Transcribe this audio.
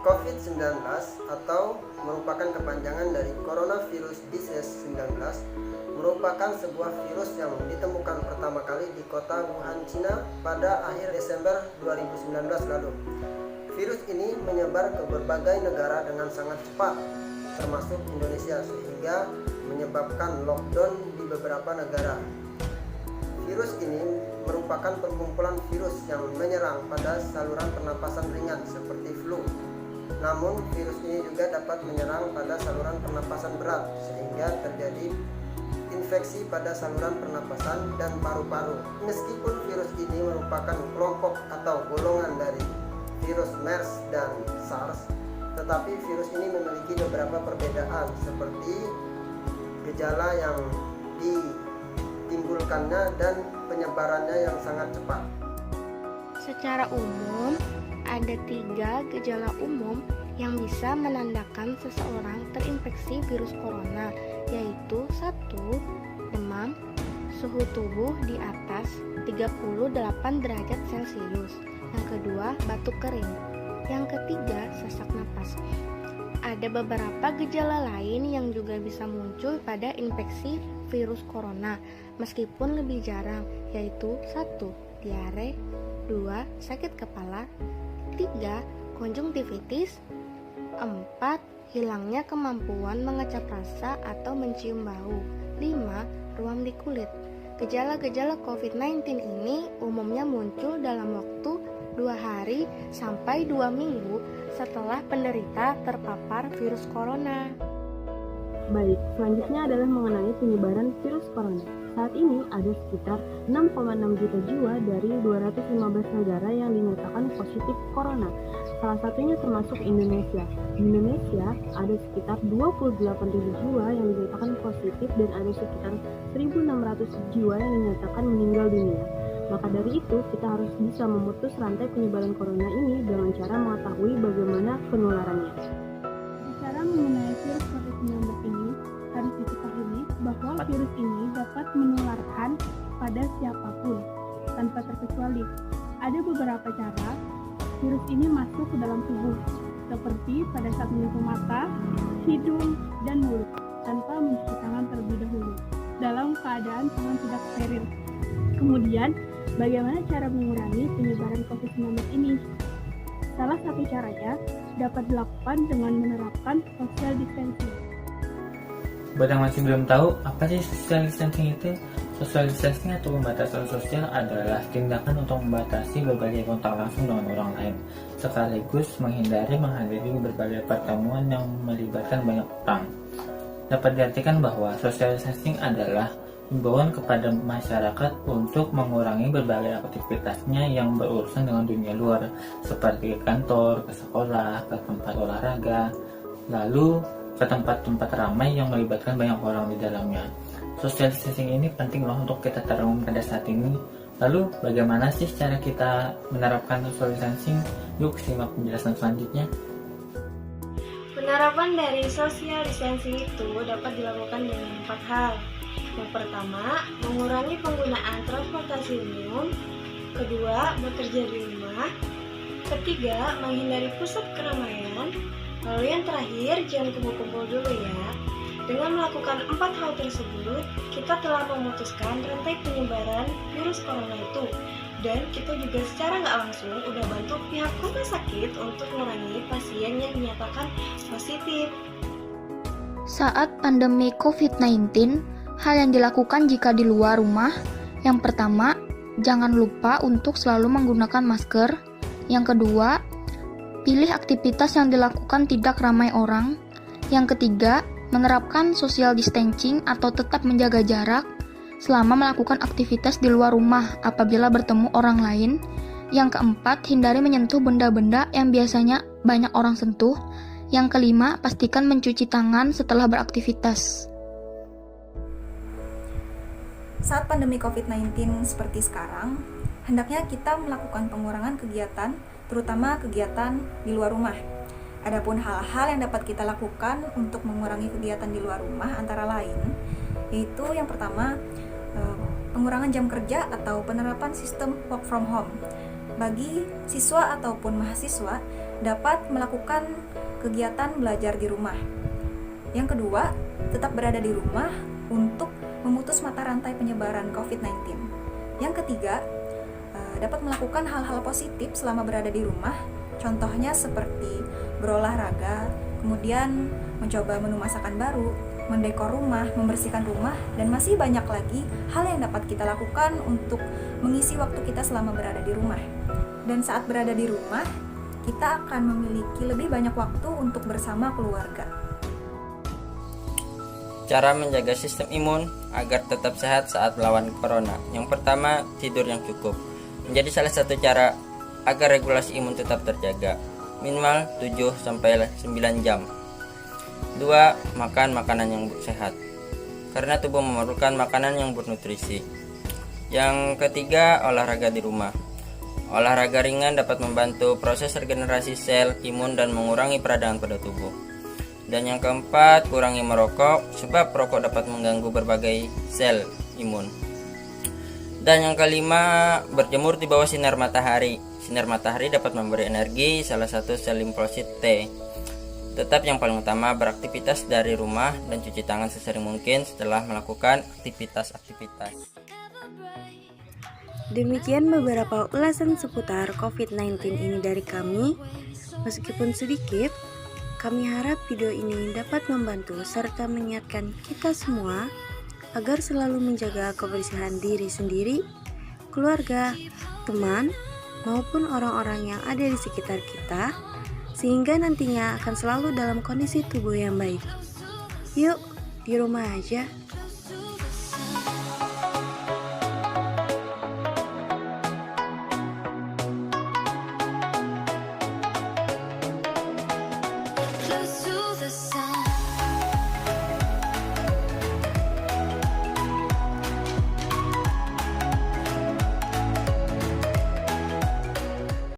COVID-19 atau merupakan kepanjangan dari Coronavirus Disease 19 merupakan sebuah virus yang ditemukan pertama kali di kota Wuhan, Cina pada akhir Desember 2019 lalu. Virus ini menyebar ke berbagai negara dengan sangat cepat, termasuk Indonesia, sehingga menyebabkan lockdown di beberapa negara. Virus ini merupakan perkumpulan virus yang menyerang pada saluran pernapasan ringan seperti flu. Namun virus ini juga dapat menyerang pada saluran pernapasan berat sehingga terjadi infeksi pada saluran pernapasan dan paru-paru. Meskipun virus ini merupakan kelompok atau golongan dari virus MERS dan SARS, tetapi virus ini memiliki beberapa perbedaan seperti gejala yang ditimbulkannya dan penyebarannya yang sangat cepat. Secara umum, ada 3 gejala umum yang bisa menandakan seseorang terinfeksi virus corona, yaitu 1. Demam, suhu tubuh di atas 38 derajat Celcius. Yang kedua, batuk kering. Yang ketiga, sesak napas. Ada beberapa gejala lain yang juga bisa muncul pada infeksi virus corona, meskipun lebih jarang, yaitu 1. Diare, 2. Sakit kepala, 3. Konjungtivitis, 4. Hilangnya kemampuan mengecap rasa atau mencium bau, 5. Ruam di kulit. Gejala-gejala COVID-19 ini umumnya muncul dalam waktu 2 hari sampai 2 minggu setelah penderita terpapar virus corona. Baik, selanjutnya adalah mengenai penyebaran virus corona. Saat ini ada sekitar 6,6 juta jiwa dari 215 negara yang dinyatakan positif corona. Salah satunya termasuk Indonesia. Di Indonesia ada sekitar 28.000 jiwa yang dinyatakan positif dan ada sekitar 1.600 jiwa yang dinyatakan meninggal dunia. Maka dari itu, kita harus bisa memutus rantai penyebaran corona ini dengan cara mengetahui bagaimana penularannya. Bicara mengenai virus COVID-19 ini, harus diketahui bahwa virus ini dapat menularkan pada siapapun, tanpa terkecuali. Ada beberapa cara virus ini masuk ke dalam tubuh, seperti pada saat menyentuh mata, hidung, dan mulut, tanpa mencuci tangan terlebih dahulu, dalam keadaan tangan tidak steril. Kemudian, bagaimana cara mengurangi penyebaran COVID-19 ini? Salah satu caranya dapat dilakukan dengan menerapkan social distancing. Buat yang masih belum tahu, apa sih social distancing itu? Social distancing atau pembatasan sosial adalah tindakan untuk membatasi berbagai kontak langsung dengan orang lain, sekaligus menghadiri berbagai pertemuan yang melibatkan banyak orang. Dapat diartikan bahwa social distancing adalah himbauan kepada masyarakat untuk mengurangi berbagai aktivitasnya yang berurusan dengan dunia luar, seperti ke kantor, ke sekolah, ke tempat olahraga, lalu ke tempat-tempat ramai yang melibatkan banyak orang di dalamnya. Social distancing ini penting loh untuk kita terapkan pada saat ini. Lalu bagaimana sih cara kita menerapkan social distancing? Yuk simak penjelasan selanjutnya. Penerapan dari social distancing itu dapat dilakukan dengan 4 hal. Yang pertama, mengurangi penggunaan transportasi umum. Kedua, bekerja di rumah. Ketiga, menghindari pusat keramaian. Lalu yang terakhir, jangan kumpul-kumpul dulu ya. Dengan melakukan 4 hal tersebut, kita telah memutuskan rantai penyebaran virus corona itu. Dan kita juga secara nggak langsung udah bantu pihak rumah sakit untuk mengurangi pasien yang dinyatakan positif. Saat pandemi COVID-19, hal yang dilakukan jika di luar rumah, yang pertama, jangan lupa untuk selalu menggunakan masker. Yang kedua, pilih aktivitas yang dilakukan tidak ramai orang. Yang ketiga, menerapkan social distancing atau tetap menjaga jarak selama melakukan aktivitas di luar rumah apabila bertemu orang lain. Yang keempat, hindari menyentuh benda-benda yang biasanya banyak orang sentuh. Yang kelima, pastikan mencuci tangan setelah beraktivitas. Saat pandemi COVID-19 seperti sekarang, hendaknya kita melakukan pengurangan kegiatan, terutama kegiatan di luar rumah. Adapun hal-hal yang dapat kita lakukan untuk mengurangi kegiatan di luar rumah antara lain, yaitu yang pertama, pengurangan jam kerja atau penerapan sistem work from home. Bagi siswa ataupun mahasiswa, dapat melakukan kegiatan belajar di rumah. Yang kedua, tetap berada di rumah untuk memutus mata rantai penyebaran COVID-19. Yang ketiga, dapat melakukan hal-hal positif selama berada di rumah, contohnya seperti berolahraga, kemudian mencoba menu masakan baru, mendekor rumah, membersihkan rumah, dan masih banyak lagi hal yang dapat kita lakukan untuk mengisi waktu kita selama berada di rumah. Dan saat berada di rumah, kita akan memiliki lebih banyak waktu untuk bersama keluarga. Cara menjaga sistem imun agar tetap sehat saat melawan corona. Yang pertama, tidur yang cukup. Menjadi salah satu cara agar regulasi imun tetap terjaga, minimal 7-9 jam. 2. Makan makanan yang sehat, karena tubuh memerlukan makanan yang bernutrisi. Yang ketiga, olahraga di rumah. Olahraga ringan dapat membantu proses regenerasi sel imun dan mengurangi peradangan pada tubuh. Dan yang keempat, kurangi merokok, sebab rokok dapat mengganggu berbagai sel imun. Dan yang kelima, berjemur di bawah sinar matahari. Sinar matahari dapat memberi energi, salah satu sel limfosit T. Tetap yang paling utama, beraktivitas dari rumah dan cuci tangan sesering mungkin setelah melakukan aktivitas-aktivitas. Demikian beberapa ulasan seputar COVID-19 ini dari kami. Meskipun sedikit, kami harap video ini dapat membantu serta mengingatkan kita semua agar selalu menjaga kebersihan diri sendiri, keluarga, teman, maupun orang-orang yang ada di sekitar kita, sehingga nantinya akan selalu dalam kondisi tubuh yang baik. Yuk, di rumah aja.